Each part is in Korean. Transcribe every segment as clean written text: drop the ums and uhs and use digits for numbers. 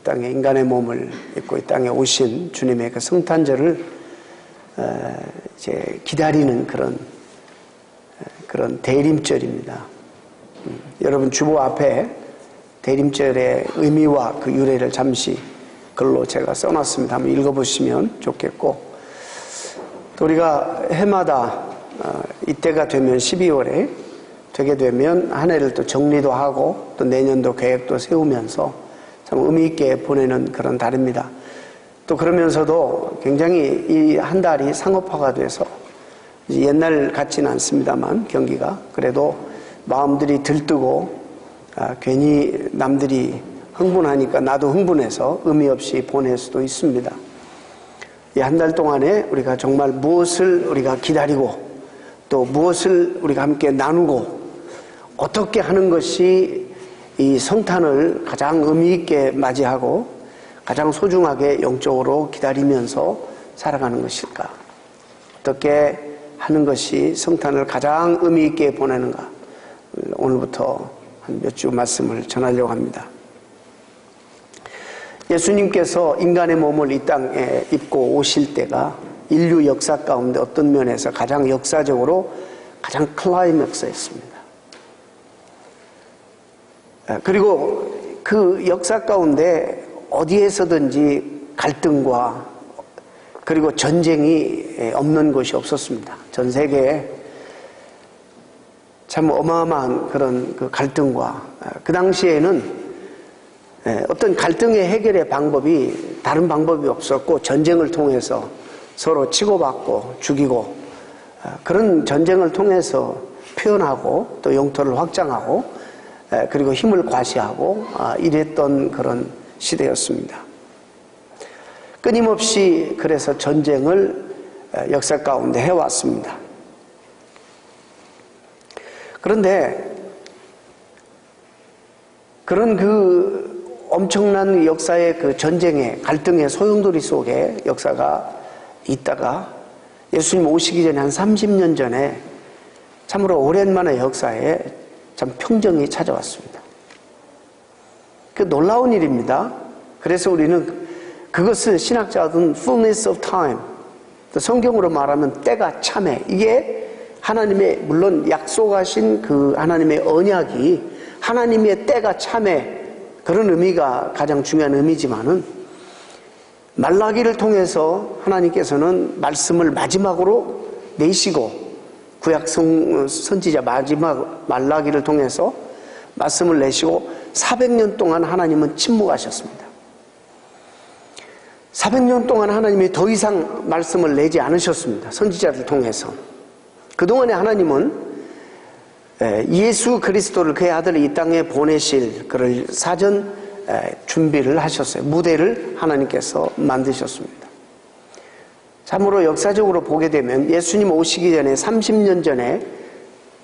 땅에 인간의 몸을 입고 이 땅에 오신 주님의 그 성탄절을 이제 기다리는 그런 대림절입니다. 여러분 주보 앞에 대림절의 의미와 그 유래를 잠시 글로 제가 써놨습니다. 한번 읽어보시면 좋겠고, 또 우리가 해마다 이때가 되면 12월에 되게 되면 한 해를 또 정리도 하고 또 내년도 계획도 세우면서 참 의미 있게 보내는 그런 달입니다. 또 그러면서도 굉장히 이 한 달이 상업화가 돼서 옛날 같지는 않습니다만 경기가 그래도 마음들이 들뜨고 괜히 남들이 흥분하니까 나도 흥분해서 의미 없이 보낼 수도 있습니다. 이 한 달 동안에 우리가 정말 무엇을 우리가 기다리고 또 무엇을 우리가 함께 나누고 어떻게 하는 것이 이 성탄을 가장 의미 있게 맞이하고 가장 소중하게 영적으로 기다리면서 살아가는 것일까? 어떻게 하는 것이 성탄을 가장 의미 있게 보내는가? 오늘부터 한 몇 주 말씀을 전하려고 합니다. 예수님께서 인간의 몸을 이 땅에 입고 오실 때가 인류 역사 가운데 어떤 면에서 가장 역사적으로 가장 클라이맥스였습니다. 그리고 그 역사 가운데 어디에서든지 갈등과 그리고 전쟁이 없는 곳이 없었습니다. 전 세계에 참 어마어마한 그런 그 갈등과 그 당시에는 어떤 갈등의 해결의 방법이 다른 방법이 없었고 전쟁을 통해서 서로 치고받고 죽이고 그런 전쟁을 통해서 표현하고 또 영토를 확장하고 그리고 힘을 과시하고 이랬던 그런 시대였습니다. 끊임없이 그래서 전쟁을 역사 가운데 해왔습니다. 그런데 그런 그 엄청난 역사의 그 전쟁의 갈등의 소용돌이 속에 역사가 있다가 예수님 오시기 전에 한 30년 전에 참으로 오랜만에 역사에 참 평정이 찾아왔습니다. 그 놀라운 일입니다. 그래서 우리는 그것을 신학자들은 fullness of time, 또 성경으로 말하면 때가 참해, 이게 하나님의 물론 약속하신 그 하나님의 언약이 하나님의 때가 참해, 그런 의미가 가장 중요한 의미지만은 말라기를 통해서 하나님께서는 말씀을 마지막으로 내시고 구약 선지자 마지막 말라기를 통해서 말씀을 내시고 400년 동안 하나님은 침묵하셨습니다. 400년 동안 하나님이 더 이상 말씀을 내지 않으셨습니다. 선지자를 통해서. 그동안에 하나님은 예수 그리스도를 그의 아들을 이 땅에 보내실 그를 사전 준비를 하셨어요. 무대를 하나님께서 만드셨습니다. 참으로 역사적으로 보게 되면 예수님 오시기 전에 30년 전에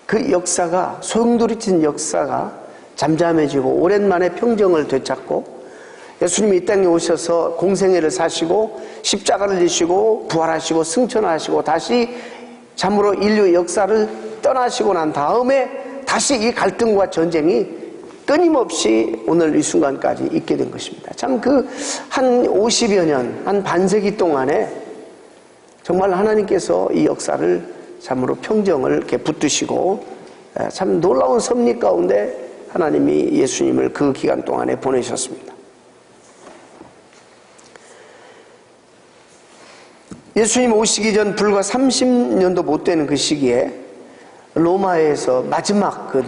그 역사가 소용돌이친 역사가 잠잠해지고 오랜만에 평정을 되찾고 예수님이 이 땅에 오셔서 공생애를 사시고 십자가를 지시고 부활하시고 승천하시고 다시 참으로 인류 역사를 떠나시고 난 다음에 다시 이 갈등과 전쟁이 끊임없이 오늘 이 순간까지 있게 된 것입니다. 참 그 한 50여 년, 한 반세기 동안에 정말 하나님께서 이 역사를 참으로 평정을 이렇게 붙드시고 참 놀라운 섭리 가운데 하나님이 예수님을 그 기간 동안에 보내셨습니다. 예수님 오시기 전 불과 30년도 못 되는 그 시기에 로마에서 마지막 그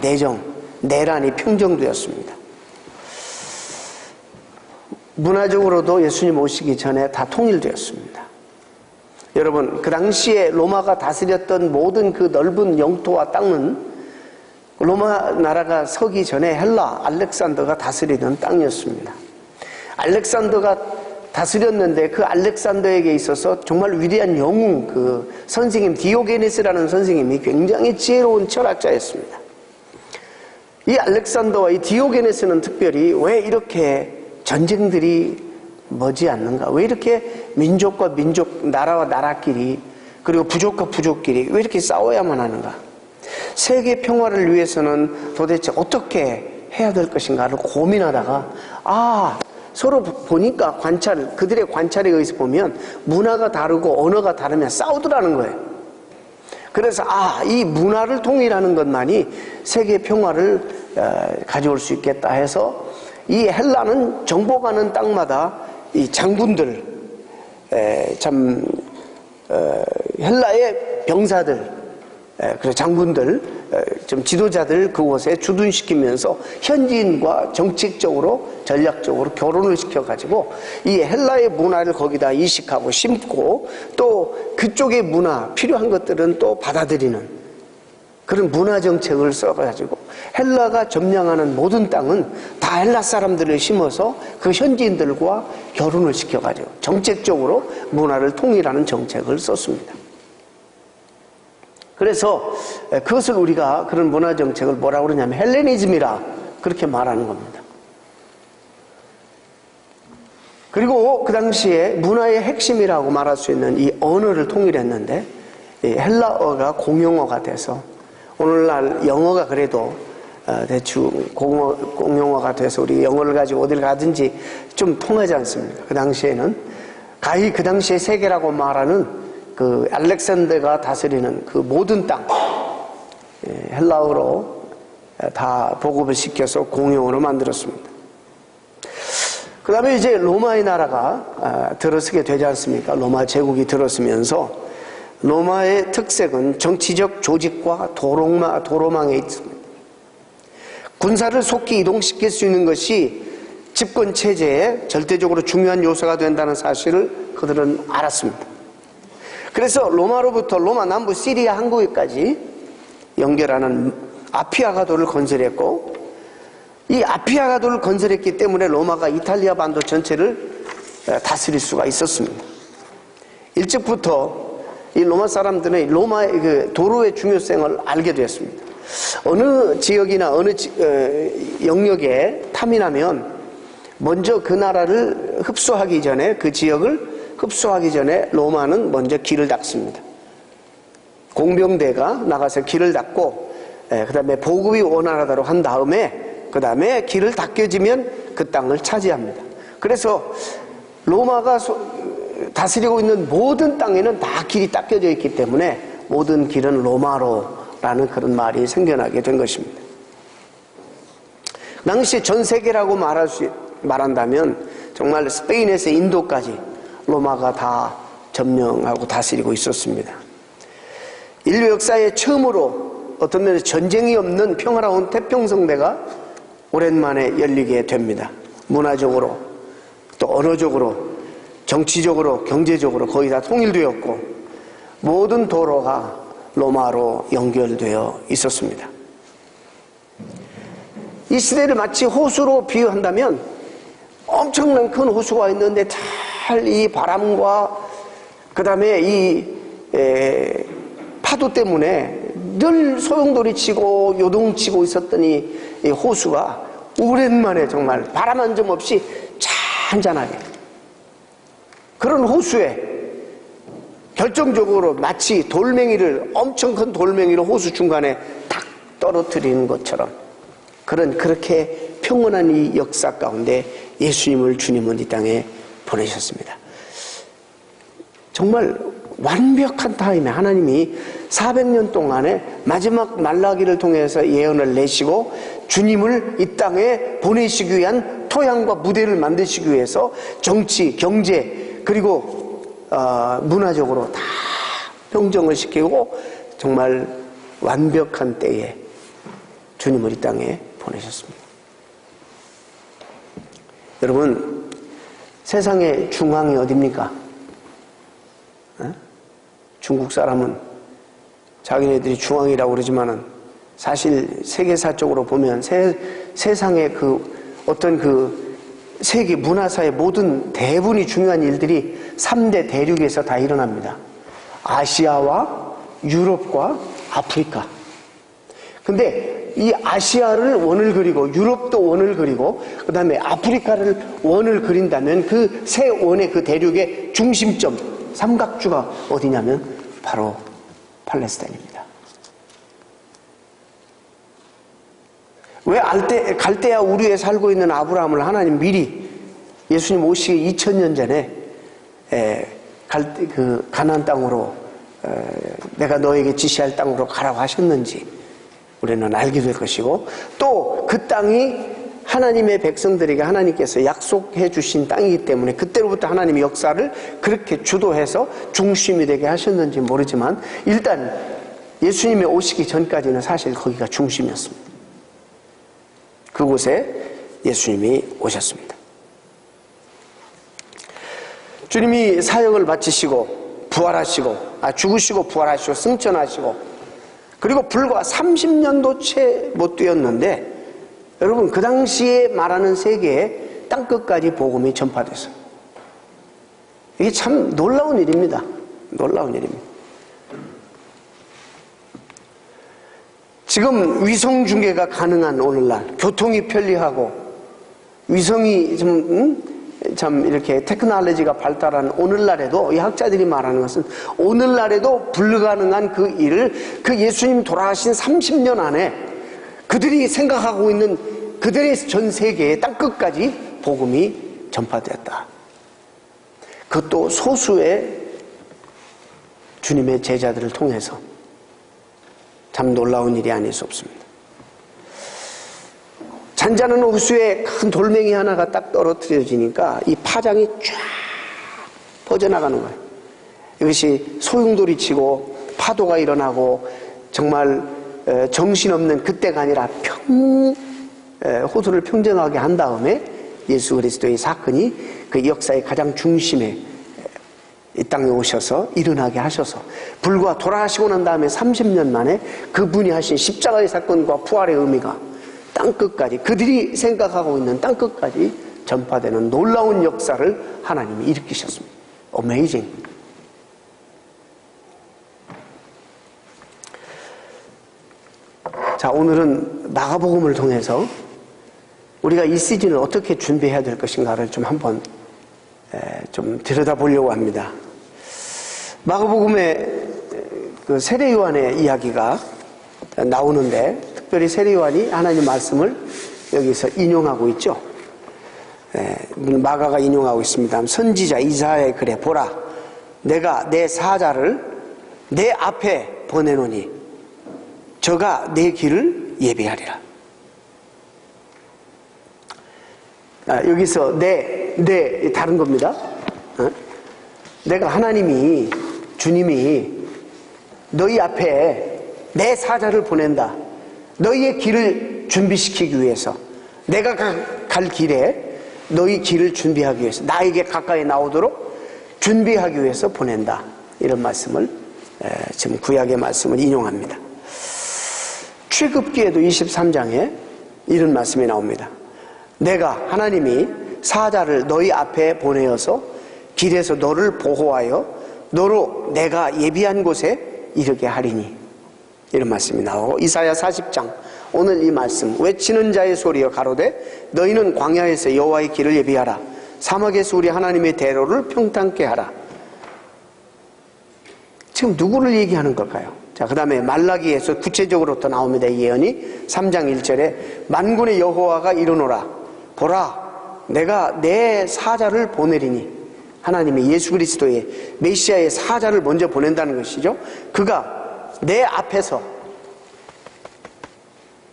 내란이 평정되었습니다. 문화적으로도 예수님 오시기 전에 다 통일되었습니다. 여러분, 그 당시에 로마가 다스렸던 모든 그 넓은 영토와 땅은 로마 나라가 서기 전에 헬라 알렉산더가 다스리던 땅이었습니다. 알렉산더가 다스렸는데 그 알렉산더에게 있어서 정말 위대한 영웅, 그 선생님 디오게네스라는 선생님이 굉장히 지혜로운 철학자였습니다. 이 알렉산더와 이 디오게네스는 특별히 왜 이렇게 전쟁들이 머지않는가? 왜 이렇게 민족과 민족, 나라와 나라끼리 그리고 부족과 부족끼리 왜 이렇게 싸워야만 하는가? 세계 평화를 위해서는 도대체 어떻게 해야 될 것인가를 고민하다가 서로 보니까 그들의 관찰에 의해서 보면 문화가 다르고 언어가 다르면 싸우더라는 거예요. 그래서 이 문화를 통일하는 것만이 세계 평화를 가져올 수 있겠다 해서 이 헬라는 정복하는 땅마다 이 장군들, 헬라의 병사들, 그리고 장군들, 좀 지도자들 그곳에 주둔시키면서 현지인과 정책적으로 전략적으로 결혼을 시켜가지고 이 헬라의 문화를 거기다 이식하고 심고 또 그쪽의 문화 필요한 것들은 또 받아들이는 그런 문화 정책을 써가지고 헬라가 점령하는 모든 땅은 다 헬라 사람들을 심어서 그 현지인들과 결혼을 시켜가지고 정책적으로 문화를 통일하는 정책을 썼습니다. 그래서 그것을 우리가 그런 문화 정책을 뭐라고 그러냐면 헬레니즘이라 그렇게 말하는 겁니다. 그리고 그 당시에 문화의 핵심이라고 말할 수 있는 이 언어를 통일했는데 이 헬라어가 공용어가 돼서 오늘날 영어가 그래도 대충 공용어가 돼서 우리 영어를 가지고 어딜 가든지 좀 통하지 않습니까? 그 당시에는 가히 그 당시의 세계라고 말하는 그 알렉산더가 다스리는 그 모든 땅 헬라어로 다 보급을 시켜서 공용어로 만들었습니다. 그 다음에 이제 로마의 나라가 들어서게 되지 않습니까? 로마 제국이 들어서면서 로마의 특색은 정치적 조직과 도로망에 있습니다. 군사를 속히 이동시킬 수 있는 것이 집권 체제에 절대적으로 중요한 요소가 된다는 사실을 그들은 알았습니다. 그래서 로마 남부 시리아 항구까지 연결하는 아피아가도를 건설했고 이 아피아가도를 건설했기 때문에 로마가 이탈리아 반도 전체를 다스릴 수가 있었습니다. 일찍부터 이 로마 사람들은 로마의 그 도로의 중요성을 알게 되었습니다. 어느 지역이나 어느 영역에 탐이 나면 먼저 그 나라를 흡수하기 전에 그 지역을 흡수하기 전에 로마는 먼저 길을 닦습니다. 공병대가 나가서 길을 닦고 그 다음에 보급이 원활하도록 한 다음에 그 다음에 길을 닦여지면 그 땅을 차지합니다. 그래서 로마가 다스리고 있는 모든 땅에는 다 길이 닦여져 있기 때문에 모든 길은 로마로라는 그런 말이 생겨나게 된 것입니다. 당시 전 세계라고 말한다면 정말 스페인에서 인도까지 로마가 다 점령하고 다스리고 있었습니다. 인류 역사에 처음으로 어떤 면에서 전쟁이 없는 평화로운 태평성대가 오랜만에 열리게 됩니다. 문화적으로 또 언어적으로 정치적으로 경제적으로 거의 다 통일되었고 모든 도로가 로마로 연결되어 있었습니다. 이 시대를 마치 호수로 비유한다면 엄청난 큰 호수가 있는데 잘 이 바람과 그 다음에 이 파도 때문에 늘 소용돌이치고 요동치고 있었던 이 호수가 오랜만에 정말 바람 한 점 없이 잔잔하게 그런 호수에 결정적으로 마치 엄청 큰 돌멩이를 호수 중간에 탁 떨어뜨리는 것처럼 그렇게 평온한 이 역사 가운데 주님은 이 땅에 보내셨습니다. 정말 완벽한 타임에 하나님이 400년 동안에 마지막 말라기를 통해서 예언을 내시고 주님을 이 땅에 보내시기 위한 토양과 무대를 만드시기 위해서 정치, 경제 그리고 문화적으로 다 평정을 시키고 정말 완벽한 때에 주님을 이 땅에 보내셨습니다. 여러분 세상의 중앙이 어디입니까? 중국 사람은 자기네들이 중앙이라고 그러지만은 사실 세계사적으로 보면 세상의 어떤 세계 문화사의 모든 대부분이 중요한 일들이 3대 대륙에서 다 일어납니다. 아시아와 유럽과 아프리카. 근데 이 아시아를 원을 그리고 유럽도 원을 그리고 그 다음에 아프리카를 원을 그린다면 그 세 원의 그 대륙의 중심점 삼각주가 어디냐면 바로 팔레스타인입니다. 왜 갈대아 우르에 살고 있는 아브라함을 하나님 미리 예수님 오시기 2000년 전에 가나안 땅으로 내가 너에게 지시할 땅으로 가라고 하셨는지 우리는 알게 될 것이고, 또 그 땅이 하나님의 백성들에게 하나님께서 약속해 주신 땅이기 때문에 그때로부터 하나님의 역사를 그렇게 주도해서 중심이 되게 하셨는지 모르지만 일단 예수님이 오시기 전까지는 사실 거기가 중심이었습니다. 그곳에 예수님이 오셨습니다. 주님이 사역을 마치시고 죽으시고 부활하시고 승천하시고, 그리고 불과 30년도 채 못 되었는데 여러분, 그 당시에 말하는 세계에 땅끝까지 복음이 전파됐어요. 이게 참 놀라운 일입니다. 놀라운 일입니다. 지금 위성 중계가 가능한 오늘날, 교통이 편리하고 위성이 참 이렇게 테크놀로지가 발달한 오늘날에도, 이 학자들이 말하는 것은 오늘날에도 불가능한 그 일을 그 예수님 돌아가신 30년 안에 그들이 생각하고 있는 그들의 전 세계의 땅끝까지 복음이 전파되었다. 그것도 소수의 주님의 제자들을 통해서. 참 놀라운 일이 아닐 수 없습니다. 잔잔한 호수에 큰 돌멩이 하나가 딱 떨어뜨려지니까 이 파장이 쫙 퍼져나가는 거예요. 이것이 소용돌이 치고 파도가 일어나고 정말 정신없는 그때가 아니라 호수를 평정하게 한 다음에 예수 그리스도의 사건이 그 역사의 가장 중심에 이 땅에 오셔서 일어나게 하셔서, 불과 돌아가시고 난 다음에 30년 만에 그분이 하신 십자가의 사건과 부활의 의미가 땅끝까지, 그들이 생각하고 있는 땅끝까지 전파되는 놀라운 역사를 하나님이 일으키셨습니다. Amazing. 자, 오늘은 마가복음을 통해서 우리가 이 시즌을 어떻게 준비해야 될 것인가를 좀 한번 좀 들여다보려고 합니다. 마가복음에 그 세례 요한의 이야기가 나오는데, 특별히 세례 요한이 하나님 말씀을 여기서 인용하고 있죠. 마가가 인용하고 있습니다. 선지자 이사야의 글에 보라, 내가 내 사자를 내 앞에 보내노니 저가 내 길을 예비하리라. 여기서 내 다른 겁니다. 내가 하나님이, 주님이 너희 앞에 내 사자를 보낸다. 너희의 길을 준비시키기 위해서, 내가 갈 길에 너희 길을 준비하기 위해서, 나에게 가까이 나오도록 준비하기 위해서 보낸다. 이런 말씀을 지금 구약의 말씀을 인용합니다. 출애굽기에도 23장에 이런 말씀이 나옵니다. 내가 하나님이 사자를 너희 앞에 보내어서 길에서 너를 보호하여 너로 내가 예비한 곳에 이르게 하리니, 이런 말씀이 나오고, 이사야 40장 오늘 이 말씀, 외치는 자의 소리여 가로되 너희는 광야에서 여호와의 길을 예비하라, 사막에서 우리 하나님의 대로를 평탄케 하라. 지금 누구를 얘기하는 걸까요? 자, 그 다음에 말라기에서 구체적으로 또 나옵니다. 이 예언이 3장 1절에 만군의 여호와가 이르노라, 보라 내가 내 사자를 보내리니, 하나님의 예수 그리스도의 메시아의 사자를 먼저 보낸다는 것이죠. 그가 내 앞에서,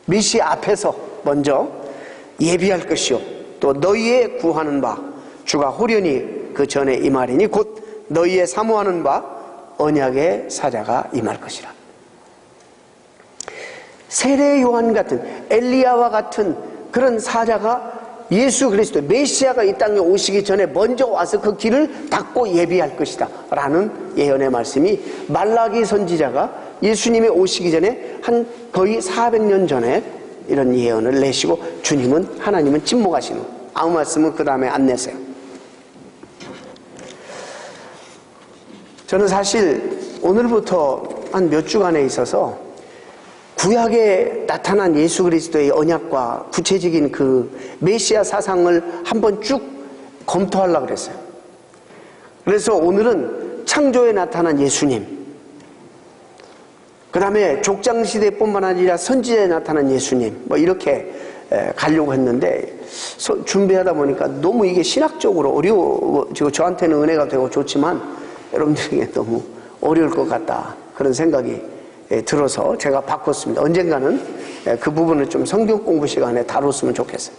메시아 앞에서 먼저 예비할 것이요, 또 너희의 구하는 바 주가 호련히 그 전에 임하리니 곧 너희의 사모하는 바 언약의 사자가 임할 것이라. 세례 요한 같은, 엘리야와 같은 그런 사자가, 예수 그리스도 메시아가 이 땅에 오시기 전에 먼저 와서 그 길을 닦고 예비할 것이다 라는 예언의 말씀이 말라기 선지자가 예수님이 오시기 전에 한 거의 400년 전에 이런 예언을 내시고, 주님은, 하나님은 침묵하시는, 아무 말씀은 그 다음에 안 내세요. 저는 사실 오늘부터 한 몇 주간에 있어서 구약에 나타난 예수 그리스도의 언약과 구체적인 그 메시아 사상을 한번 쭉 검토하려고 그랬어요. 그래서 오늘은 창조에 나타난 예수님, 그 다음에 족장시대뿐만 아니라 선지자에 나타난 예수님, 뭐 이렇게 가려고 했는데, 준비하다 보니까 너무 이게 신학적으로 어려워, 저한테는 은혜가 되고 좋지만 여러분들에게 너무 어려울 것 같다, 그런 생각이 들어서 제가 바꿨습니다. 언젠가는 그 부분을 좀 성경 공부 시간에 다뤘으면 좋겠어요.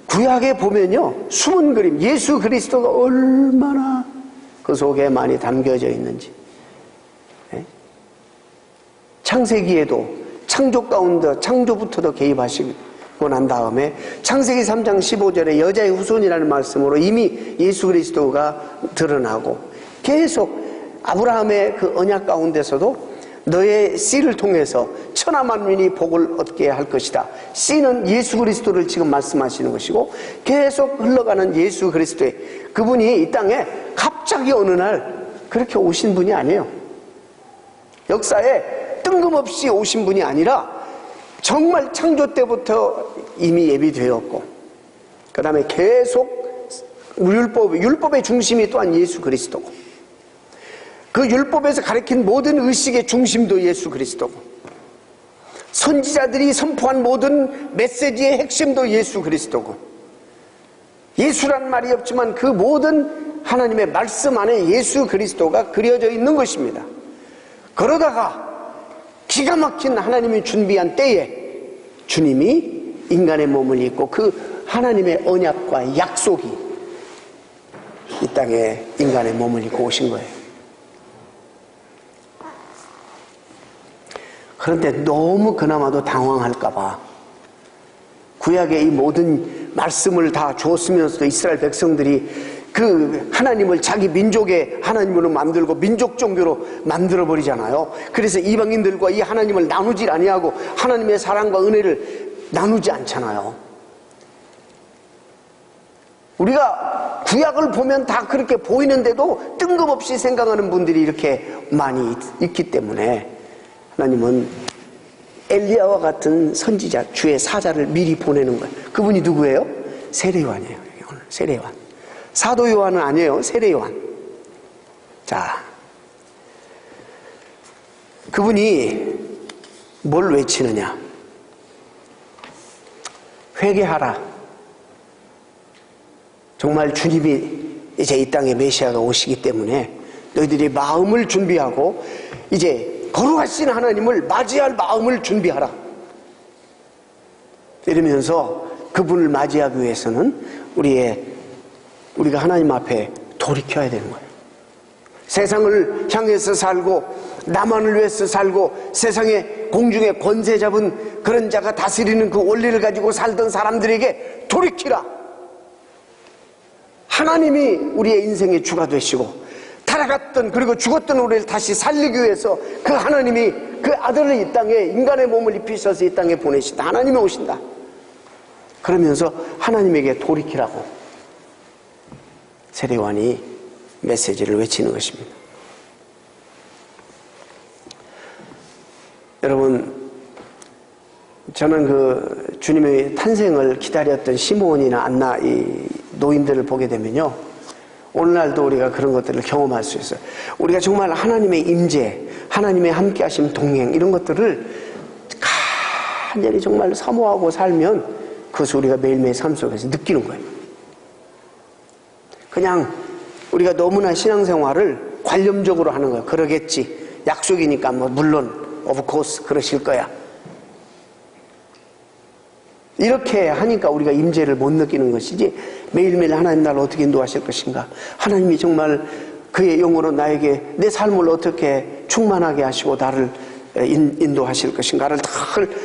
구약에 보면요, 숨은 그림, 예수 그리스도가 얼마나 그 속에 많이 담겨져 있는지. 창세기에도 창조 가운데 창조부터도 개입하시고 난 다음에 창세기 3장 15절에 여자의 후손이라는 말씀으로 이미 예수 그리스도가 드러나고, 계속 아브라함의 그 언약 가운데서도 너의 씨를 통해서 천하 만민이 복을 얻게 할 것이다. 씨는 예수 그리스도를 지금 말씀하시는 것이고, 계속 흘러가는 예수 그리스도의, 그분이 이 땅에 갑자기 어느 날 그렇게 오신 분이 아니에요. 역사에 뜬금없이 오신 분이 아니라 정말 창조 때부터 이미 예비되었고, 그 다음에 계속 율법의 중심이 또한 예수 그리스도고, 그 율법에서 가르친 모든 의식의 중심도 예수 그리스도고, 선지자들이 선포한 모든 메시지의 핵심도 예수 그리스도고, 예수란 말이 없지만 그 모든 하나님의 말씀 안에 예수 그리스도가 그려져 있는 것입니다. 그러다가 기가 막힌 하나님이 준비한 때에 주님이 인간의 몸을 입고 그 하나님의 언약과 약속이 이 땅에 인간의 몸을 입고 오신 거예요. 그런데 너무 그나마도 당황할까봐 구약의 이 모든 말씀을 다 주었으면서도 이스라엘 백성들이 그 하나님을 자기 민족의 하나님으로 만들고 민족 종교로 만들어버리잖아요. 그래서 이방인들과 이 하나님을 나누질 아니하고 하나님의 사랑과 은혜를 나누지 않잖아요. 우리가 구약을 보면 다 그렇게 보이는데도 뜬금없이 생각하는 분들이 이렇게 많이 있기 때문에 하나님은 엘리야와 같은 선지자, 주의 사자를 미리 보내는 거예요. 그분이 누구예요? 세례 요한이에요. 오늘 세례 요한. 사도 요한은 아니에요. 세례 요한. 자, 그분이 뭘 외치느냐? 회개하라. 정말 주님이 이제 이 땅에 메시아가 오시기 때문에 너희들이 마음을 준비하고 이제 거룩하신 하나님을 맞이할 마음을 준비하라. 이러면서 그분을 맞이하기 위해서는 우리가 하나님 앞에 돌이켜야 되는 거예요. 세상을 향해서 살고 나만을 위해서 살고 세상의 공중에 권세 잡은 그런 자가 다스리는 그 원리를 가지고 살던 사람들에게 돌이키라. 하나님이 우리의 인생의 주가 되시고 타락했던 그리고 죽었던 우리를 다시 살리기 위해서 그 하나님이 그 아들을 이 땅에 인간의 몸을 입히셔서 이 땅에 보내신다. 하나님이 오신다. 그러면서 하나님에게 돌이키라고 세례 요한이 메시지를 외치는 것입니다. 여러분, 저는 그 주님의 탄생을 기다렸던 시므온이나 안나 이 노인들을 보게 되면요, 오늘날도 우리가 그런 것들을 경험할 수 있어요. 우리가 정말 하나님의 임재, 하나님의 함께하심, 동행 이런 것들을 간절히 정말 사모하고 살면 그것을 우리가 매일매일 삶 속에서 느끼는 거예요. 그냥 우리가 너무나 신앙생활을 관념적으로 하는 거예요. 그러겠지, 약속이니까 뭐 물론 of course 그러실 거야, 이렇게 하니까 우리가 임재를 못 느끼는 것이지, 매일매일 하나님 나를 어떻게 인도하실 것인가, 하나님이 정말 그의 영으로 나에게 내 삶을 어떻게 충만하게 하시고 나를 인도하실 것인가를 다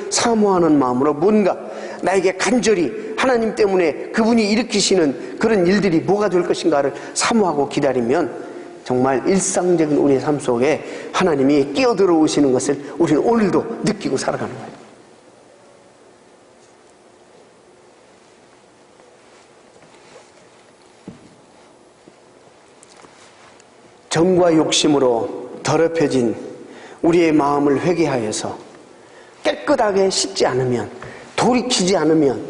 사모하는 마음으로 뭔가 나에게 간절히 하나님 때문에 그분이 일으키시는 그런 일들이 뭐가 될 것인가를 사모하고 기다리면 정말 일상적인 우리의 삶 속에 하나님이 끼어들어 오시는 것을 우리는 오늘도 느끼고 살아가는 거예요. 정과 욕심으로 더럽혀진 우리의 마음을 회개하여서 깨끗하게 씻지 않으면, 돌이키지 않으면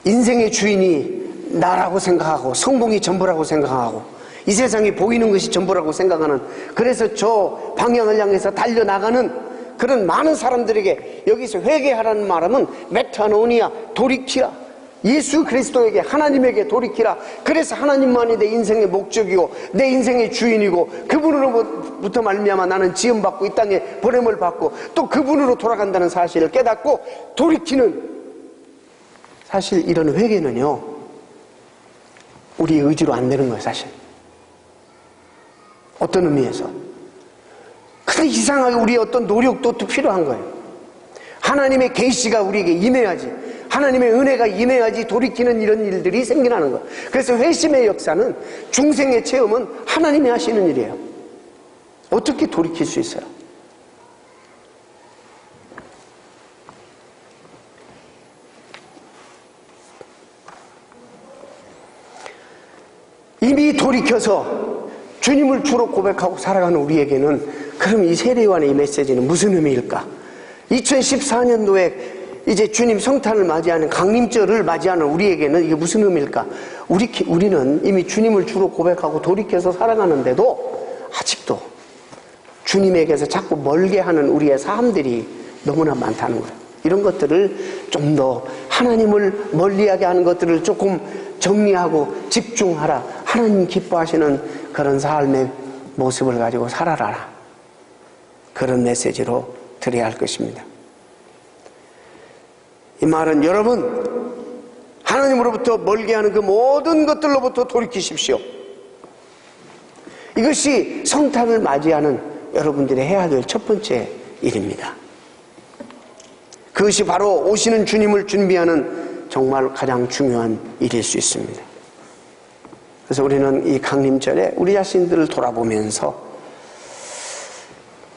인생의 주인이 나라고 생각하고 성공이 전부라고 생각하고 이 세상에 보이는 것이 전부라고 생각하는, 그래서 저 방향을 향해서 달려나가는 그런 많은 사람들에게 여기서 회개하라는 말은 메타노니아, 돌이키라. 예수 그리스도에게, 하나님에게 돌이키라. 그래서 하나님만이 내 인생의 목적이고 내 인생의 주인이고 그분으로부터 말미암아 나는 지음받고 이 땅에 보냄을 받고 또 그분으로 돌아간다는 사실을 깨닫고 돌이키는, 사실 이런 회개는요 우리의 의지로 안 되는 거예요. 사실 어떤 의미에서. 근데 이상하게 우리의 어떤 노력도 또 필요한 거예요. 하나님의 계시가 우리에게 임해야지, 하나님의 은혜가 임해야지 돌이키는 이런 일들이 생겨나는 거예요. 그래서 회심의 역사는, 중생의 체험은 하나님이 하시는 일이에요. 어떻게 돌이킬 수 있어요? 이미 돌이켜서 주님을 주로 고백하고 살아가는 우리에게는 그럼 이 세례요한의 이 메시지는 무슨 의미일까? 2014년도에 이제 주님 성탄을 맞이하는, 강림절을 맞이하는 우리에게는 이게 무슨 의미일까? 우리는 이미 주님을 주로 고백하고 돌이켜서 살아가는데도 아직도 주님에게서 자꾸 멀게 하는 우리의 삶들이 너무나 많다는 거예요. 이런 것들을 좀 더, 하나님을 멀리하게 하는 것들을 조금 정리하고 집중하라. 하나님 기뻐하시는 그런 삶의 모습을 가지고 살아라. 그런 메시지로 드려야 할 것입니다. 이 말은 여러분, 하나님으로부터 멀게 하는 그 모든 것들로부터 돌이키십시오. 이것이 성탄을 맞이하는 여러분들이 해야 될 첫 번째 일입니다. 그것이 바로 오시는 주님을 준비하는 정말 가장 중요한 일일 수 있습니다. 그래서 우리는 이 강림절에 우리 자신들을 돌아보면서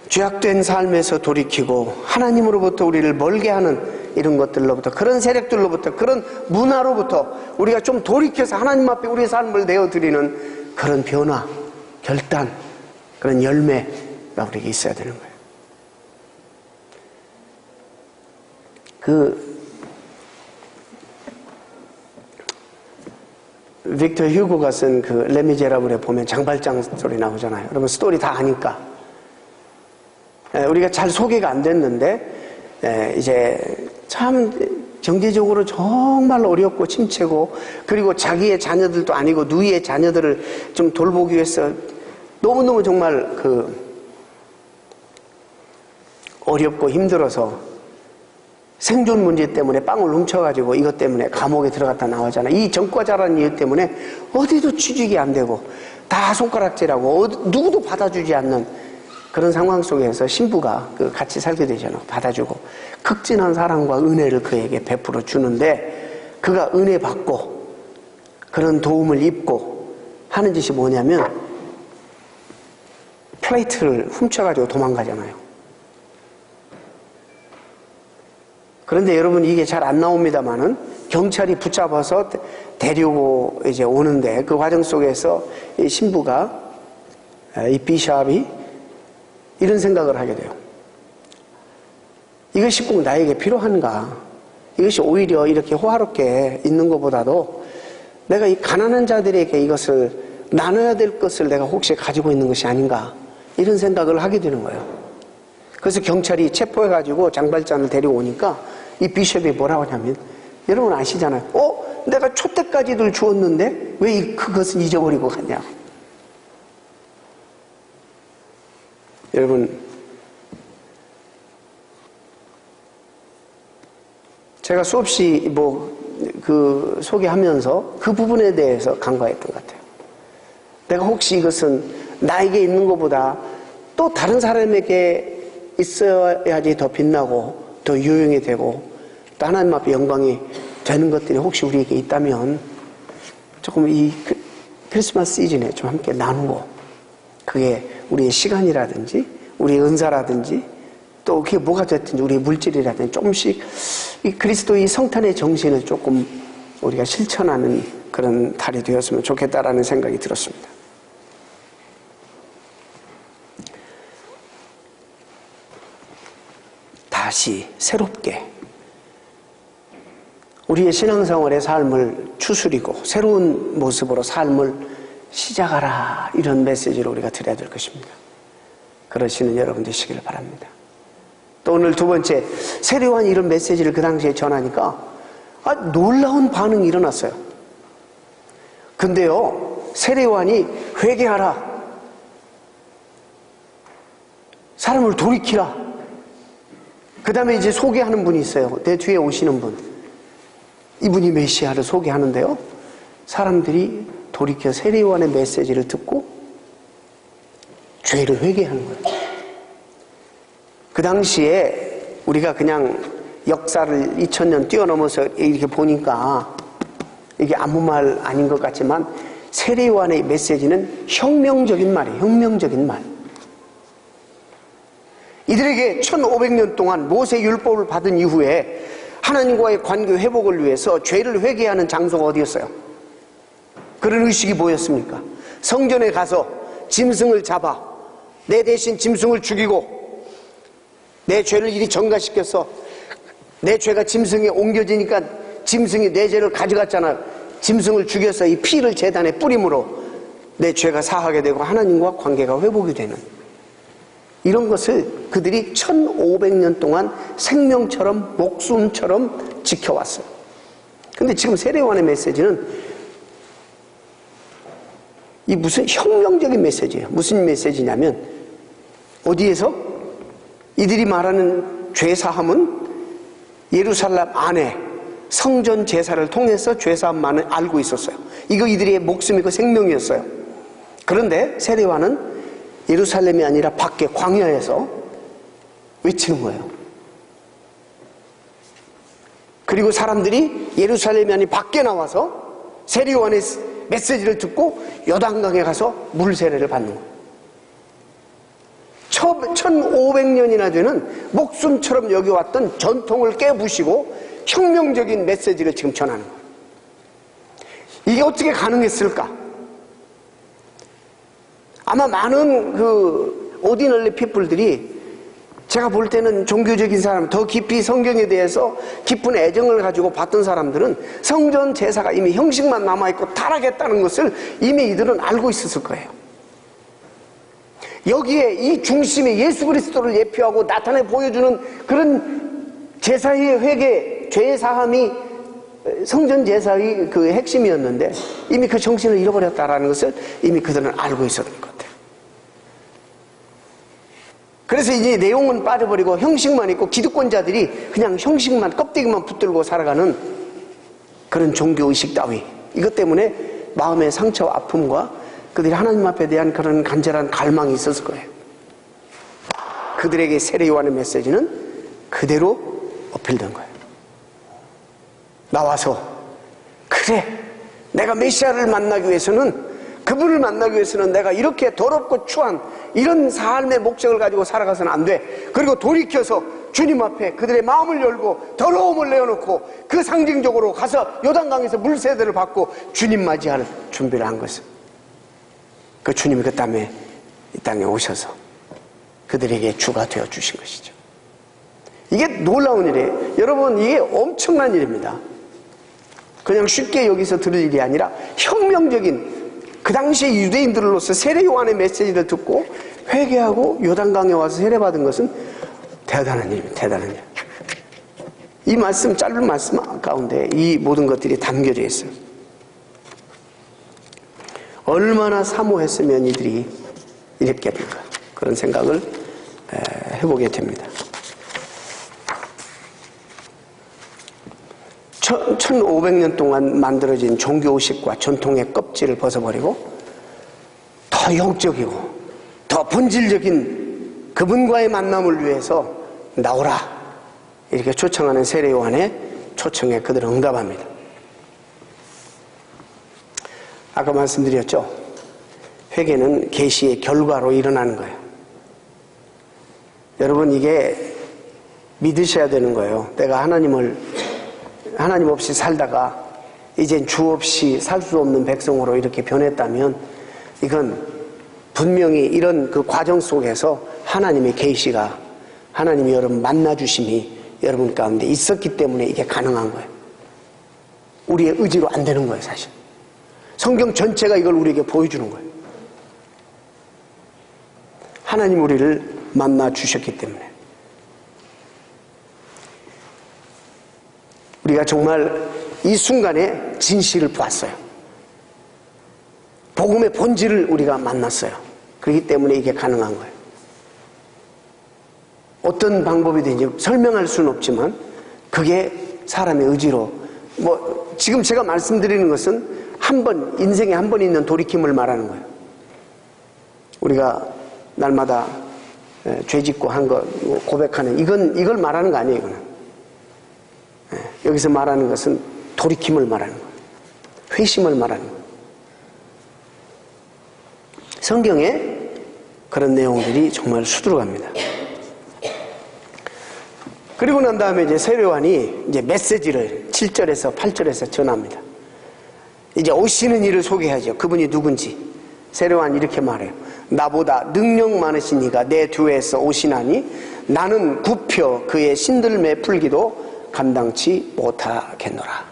죄악된 삶에서 돌이키고 하나님으로부터 우리를 멀게 하는 이런 것들로부터, 그런 세력들로부터, 그런 문화로부터 우리가 좀 돌이켜서 하나님 앞에 우리의 삶을 내어드리는 그런 변화, 결단, 그런 열매가 우리에게 있어야 되는 거예요. 빅터 휴고가 쓴 그 레미제라블에 보면 장발장 소리 나오잖아요. 여러분 스토리 다 아니까. 우리가 잘 소개가 안 됐는데 이제 참 경제적으로 정말 어렵고 침체고, 그리고 자기의 자녀들도 아니고 누이의 자녀들을 좀 돌보기 위해서 너무너무 정말 어렵고 힘들어서 생존 문제 때문에 빵을 훔쳐가지고 이것 때문에 감옥에 들어갔다 나오잖아. 이 전과자라는 이유 때문에 어디도 취직이 안 되고 다 손가락질하고 누구도 받아주지 않는 그런 상황 속에서 신부가 같이 살게 되잖아. 받아주고 극진한 사랑과 은혜를 그에게 베풀어 주는데, 그가 은혜 받고 그런 도움을 입고 하는 짓이 뭐냐면 플레이트를 훔쳐가지고 도망가잖아요. 그런데 여러분 이게 잘 안 나옵니다만은 경찰이 붙잡아서 데리고 이제 오는데, 그 과정 속에서 이 신부가, 이 비샵이 이런 생각을 하게 돼요. 이것이 꼭 나에게 필요한가? 이것이 오히려 이렇게 호화롭게 있는 것보다도 내가 이 가난한 자들에게 이것을 나눠야 될 것을 내가 혹시 가지고 있는 것이 아닌가? 이런 생각을 하게 되는 거예요. 그래서 경찰이 체포해가지고 장발장을 데리고 오니까 이 비숍이 뭐라고 하냐면, 여러분 아시잖아요. 내가 촛대까지들 주었는데 왜 그것은 잊어버리고 갔냐? 여러분, 제가 수없이 소개하면서 그 부분에 대해서 간과했던 것 같아요. 내가 혹시 이것은 나에게 있는 것보다 또 다른 사람에게 있어야지 더 빛나고 더 유용이 되고 또 하나님 앞에 영광이 되는 것들이 혹시 우리에게 있다면 조금 이 크리스마스 시즌에 좀 함께 나누고, 그게 우리의 시간이라든지 우리의 은사라든지 또 그게 뭐가 됐든지 우리의 물질이라든지 조금씩 이 그리스도의 성탄의 정신을 조금 우리가 실천하는 그런 달이 되었으면 좋겠다라는 생각이 들었습니다. 다시 새롭게 우리의 신앙생활의 삶을 추스리고 새로운 모습으로 삶을 시작하라, 이런 메시지를 우리가 드려야 될 것입니다. 그러시는 여러분 되시길 바랍니다. 또 오늘 두 번째, 세례요한이 이런 메시지를 그 당시에 전하니까 놀라운 반응이 일어났어요. 근데요, 세례요한이 회개하라, 사람을 돌이키라, 그 다음에 이제 소개하는 분이 있어요. 내 뒤에 오시는 분, 이분이 메시아를 소개하는데요, 사람들이 돌이켜 세례요한의 메시지를 듣고 죄를 회개하는 거예요. 그 당시에 우리가 그냥 역사를 2000년 뛰어넘어서 이렇게 보니까 이게 아무 말 아닌 것 같지만 세례요한의 메시지는 혁명적인 말이에요. 혁명적인 말. 이들에게 1500년 동안 모세 율법을 받은 이후에 하나님과의 관계 회복을 위해서 죄를 회개하는 장소가 어디였어요? 그런 의식이 뭐였습니까? 성전에 가서 짐승을 잡아 내 대신 짐승을 죽이고 내 죄를 이리 전가시켜서 내 죄가 짐승에 옮겨지니까 짐승이 내 죄를 가져갔잖아요. 짐승을 죽여서 이 피를 제단에 뿌림으로 내 죄가 사하게 되고 하나님과 관계가 회복이 되는, 이런 것을 그들이 1500년 동안 생명처럼 목숨처럼 지켜왔어요. 근데 지금 세례요한의 메시지는 이 무슨 혁명적인 메시지예요. 무슨 메시지냐면, 어디에서? 이들이 말하는 죄사함은 예루살렘 안에 성전 제사를 통해서 죄사함만을 알고 있었어요. 이거 이들의 목숨이고 생명이었어요. 그런데 세례요한은 예루살렘이 아니라 밖에 광야에서 외치는 거예요. 그리고 사람들이 예루살렘이 아닌 밖에 나와서 세례요한의 메시지를 듣고 요단강에 가서 물 세례를 받는 거예요. 1500년이나 되는 목숨처럼 여겨왔던 전통을 깨부시고 혁명적인 메시지를 지금 전하는 거예요. 이게 어떻게 가능했을까? 아마 많은 그 오디널리 피플들이, 제가 볼 때는 종교적인 사람, 더 깊이 성경에 대해서 깊은 애정을 가지고 봤던 사람들은 성전 제사가 이미 형식만 남아있고 타락했다는 것을 이미 이들은 알고 있었을 거예요. 여기에 이 중심에 예수 그리스도를 예표하고 나타내 보여주는 그런 제사의 회개, 죄의 사함이 성전 제사의 그 핵심이었는데 이미 그 정신을 잃어버렸다는 것을 이미 그들은 알고 있었던 것 같아요. 그래서 이제 내용은 빠져버리고 형식만 있고 기득권자들이 그냥 형식만, 껍데기만 붙들고 살아가는 그런 종교의식 따위, 이것 때문에 마음의 상처와 아픔과 그들이 하나님 앞에 대한 그런 간절한 갈망이 있었을 거예요. 그들에게 세례요한의 메시지는 그대로 어필된 거예요. 나와서, 그래, 내가 메시아를 만나기 위해서는, 그분을 만나기 위해서는 내가 이렇게 더럽고 추한 이런 삶의 목적을 가지고 살아가서는 안 돼. 그리고 돌이켜서 주님 앞에 그들의 마음을 열고 더러움을 내어놓고 그 상징적으로 가서 요단강에서 물세례를 받고 주님 맞이할 준비를 한 것은, 그 주님이 그 이 땅에 오셔서 그들에게 주가 되어 주신 것이죠. 이게 놀라운 일이에요. 여러분, 이게 엄청난 일입니다. 그냥 쉽게 여기서 들을 일이 아니라 혁명적인, 그 당시에 유대인들로서 세례요한의 메시지를 듣고 회개하고 요단강에 와서 세례받은 것은 대단한 일입니다. 대단한 일. 이 말씀, 짧은 말씀 가운데 이 모든 것들이 담겨져 있어요. 얼마나 사모했으면 이들이 이렇게 될까, 그런 생각을 해보게 됩니다. 1500년 동안 만들어진 종교의식과 전통의 껍질을 벗어버리고 더 영적이고 더 본질적인 그분과의 만남을 위해서 나오라, 이렇게 초청하는 세례요한의 초청에 그들은 응답합니다. 아까 말씀드렸죠. 회개는 계시의 결과로 일어나는 거예요. 여러분, 이게 믿으셔야 되는 거예요. 내가 하나님 없이 살다가 이젠 주 없이 살 수 없는 백성으로 이렇게 변했다면, 이건 분명히 이런 그 과정 속에서 하나님의 계시가, 하나님이 여러분 만나주심이 여러분 가운데 있었기 때문에 이게 가능한 거예요. 우리의 의지로 안 되는 거예요, 사실. 성경 전체가 이걸 우리에게 보여주는 거예요. 하나님 우리를 만나 주셨기 때문에. 우리가 정말 이 순간에 진실을 보았어요. 복음의 본질을 우리가 만났어요. 그렇기 때문에 이게 가능한 거예요. 어떤 방법이든지 설명할 수는 없지만 그게 사람의 의지로, 지금 제가 말씀드리는 것은 인생에 한 번 있는 돌이킴을 말하는 거예요. 우리가 날마다 죄 짓고 한 거 고백하는, 이걸 말하는 거 아니에요, 이거는. 여기서 말하는 것은 돌이킴을 말하는 거예요. 회심을 말하는 거예요. 성경에 그런 내용들이 정말 수두룩합니다. 그리고 난 다음에 이제 세례요한이 이제 메시지를 7절에서 8절에서 전합니다. 이제 오시는 이를 소개하죠. 그분이 누군지. 세례요한이 이렇게 말해요. 나보다 능력 많으신 이가 내 뒤에서 오시나니 나는 굽혀 그의 신들매 풀기도 감당치 못하겠노라.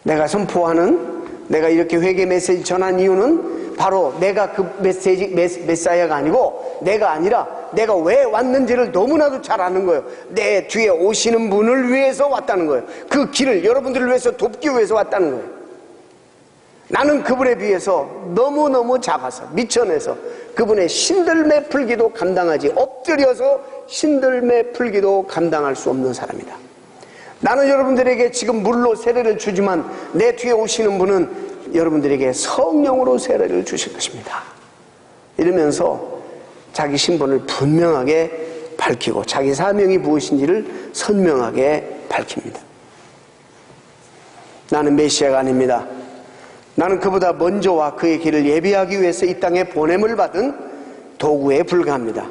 내가 선포하는, 내가 이렇게 회개 메시지 전한 이유는 바로 내가 그 메사야가 아니고, 내가 아니라 내가 왜 왔는지를 너무나도 잘 아는 거예요. 내 뒤에 오시는 분을 위해서 왔다는 거예요. 그 길을 여러분들을 위해서 돕기 위해서 왔다는 거예요. 나는 그분에 비해서 너무너무 작아서, 미천해서 그분의 신들매 풀기도 감당하지, 엎드려서 신들매 풀기도 감당할 수 없는 사람이다. 나는 여러분들에게 지금 물로 세례를 주지만 내 뒤에 오시는 분은 여러분들에게 성령으로 세례를 주실 것입니다. 이러면서 자기 신분을 분명하게 밝히고 자기 사명이 무엇인지를 선명하게 밝힙니다. 나는 메시아가 아닙니다. 나는 그보다 먼저 와 그의 길을 예비하기 위해서 이 땅에 보냄을 받은 도구에 불과합니다.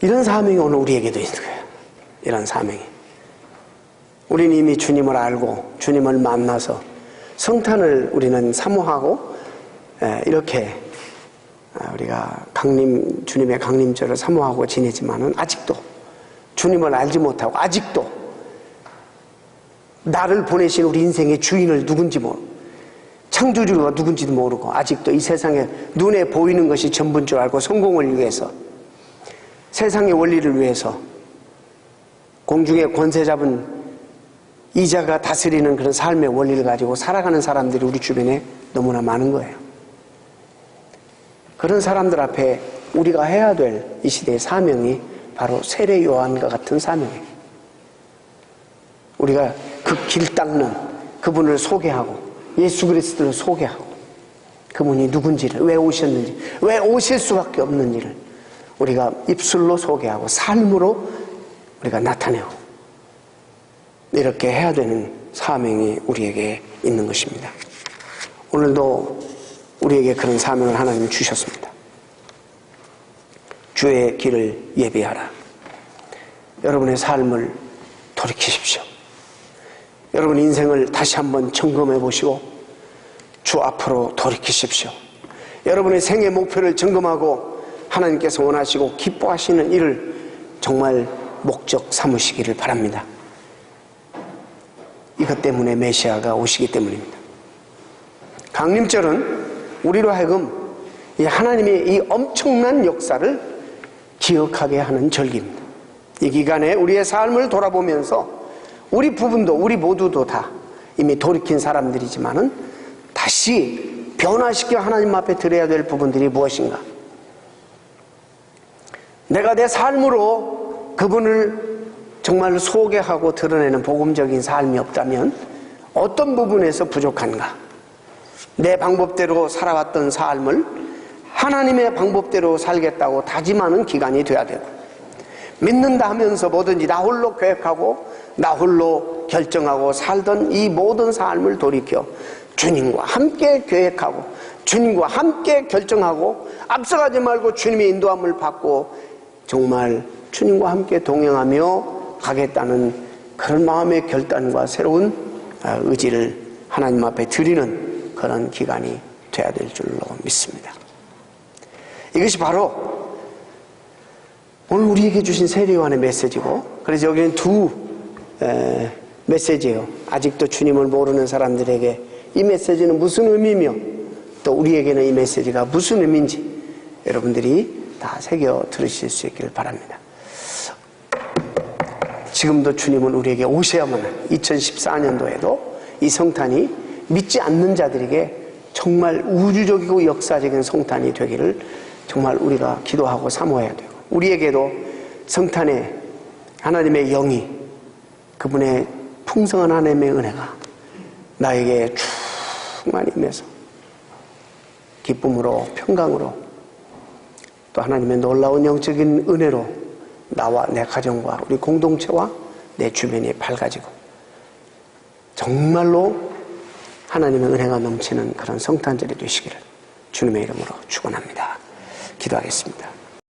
이런 사명이 오늘 우리에게도 있는 거예요. 이런 사명이. 우리는 이미 주님을 알고 주님을 만나서 성탄을 우리는 사모하고 이렇게 우리가 주님의 강림절을 사모하고 지내지만은 아직도 주님을 알지 못하고, 아직도 나를 보내신 우리 인생의 주인을 누군지 모르고, 창조주가 누군지도 모르고, 아직도 이 세상에 눈에 보이는 것이 전부인 줄 알고 성공을 위해서, 세상의 원리를 위해서 공중의 권세 잡은 이자가 다스리는 그런 삶의 원리를 가지고 살아가는 사람들이 우리 주변에 너무나 많은 거예요. 그런 사람들 앞에 우리가 해야 될 이 시대의 사명이 바로 세례 요한과 같은 사명이에요. 우리가 그 길 닦는 그분을 소개하고, 예수 그리스도를 소개하고, 그분이 누군지를, 왜 오셨는지, 왜 오실 수밖에 없는지를 우리가 입술로 소개하고 삶으로 우리가 나타내고, 이렇게 해야 되는 사명이 우리에게 있는 것입니다. 오늘도 우리에게 그런 사명을 하나님이 주셨습니다. 주의 길을 예비하라. 여러분의 삶을 돌이키십시오. 여러분 인생을 다시 한번 점검해 보시고 주 앞으로 돌이키십시오. 여러분의 생애 목표를 점검하고 하나님께서 원하시고 기뻐하시는 일을 정말 목적 삼으시기를 바랍니다. 이것 때문에 메시아가 오시기 때문입니다. 강림절은 우리로 하여금 이 하나님의 이 엄청난 역사를 기억하게 하는 절기입니다. 이 기간에 우리의 삶을 돌아보면서 우리 부분도, 우리 모두도 다 이미 돌이킨 사람들이지만은 다시 변화시켜 하나님 앞에 드려야 될 부분들이 무엇인가? 내가 내 삶으로 그분을 정말 소개하고 드러내는 복음적인 삶이 없다면 어떤 부분에서 부족한가? 내 방법대로 살아왔던 삶을 하나님의 방법대로 살겠다고 다짐하는 기간이 돼야 되고, 믿는다 하면서 뭐든지 나 홀로 계획하고 나 홀로 결정하고 살던 이 모든 삶을 돌이켜 주님과 함께 계획하고 주님과 함께 결정하고 앞서가지 말고 주님의 인도함을 받고 정말 주님과 함께 동행하며 가겠다는 그런 마음의 결단과 새로운 의지를 하나님 앞에 드리는 그런 기간이 돼야 될 줄로 믿습니다. 이것이 바로 오늘 우리에게 주신 세례 요한의 메시지고, 그래서 여기는 두 메시지예요. 아직도 주님을 모르는 사람들에게 이 메시지는 무슨 의미며 또 우리에게는 이 메시지가 무슨 의미인지 여러분들이 다 새겨 들으실 수 있기를 바랍니다. 지금도 주님은 우리에게 오셔야만 하는 2014년도에도 이 성탄이 믿지 않는 자들에게 정말 우주적이고 역사적인 성탄이 되기를 정말 우리가 기도하고 사모해야 되고, 우리에게도 성탄에 하나님의 영이, 그분의 풍성한 하나님의 은혜가 나에게 충만히 임해서 기쁨으로 평강으로 또 하나님의 놀라운 영적인 은혜로 나와 내 가정과 우리 공동체와 내 주변이 밝아지고 정말로 하나님의 은혜가 넘치는 그런 성탄절이 되시기를 주님의 이름으로 축원합니다. 기도하겠습니다.